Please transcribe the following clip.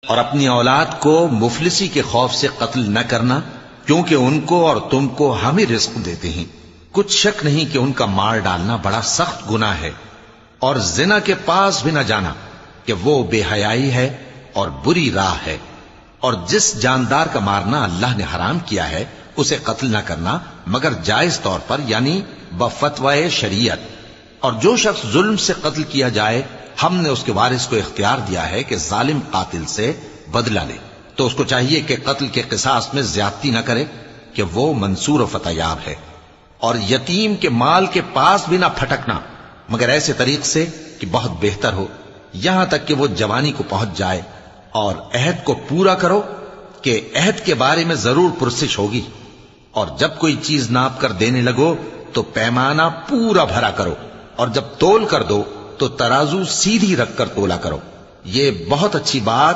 اور اپنی اولاد کو مفلسی کے خوف سے قتل نہ کرنا، کیونکہ ان کو اور تم کو ہم ہی رزق دیتے ہیں۔ کچھ شک نہیں کہ ان کا مار ڈالنا بڑا سخت گناہ ہے، اور زنا کے پاس بھی نہ جانا کہ وہ بے حیائی ہے اور بری راہ ہے۔ اور جس جاندار کا مارنا اللہ نے حرام کیا ہے اسے قتل نہ کرنا مگر جائز طور پر، یعنی بفتوائے شریعت۔ اور جو شخص ظلم سے قتل کیا جائے، ہم نے اس کے وارث کو اختیار دیا ہے کہ ظالم قاتل سے بدلہ لے، تو اس کو چاہیے کہ قتل کے قصاص میں زیادتی نہ کرے کہ وہ منصور و فتح یاب ہے۔ اور یتیم کے مال کے پاس بھی نہ پھٹکنا مگر ایسے طریق سے کہ بہت بہتر ہو، یہاں تک کہ وہ جوانی کو پہنچ جائے۔ اور عہد کو پورا کرو کہ عہد کے بارے میں ضرور پرسش ہوگی۔ اور جب کوئی چیز ناپ کر دینے لگو تو پیمانہ پورا بھرا کرو، اور جب تول کر دو تو ترازو سیدھی رکھ کر تولا کرو۔ یہ بہت اچھی بات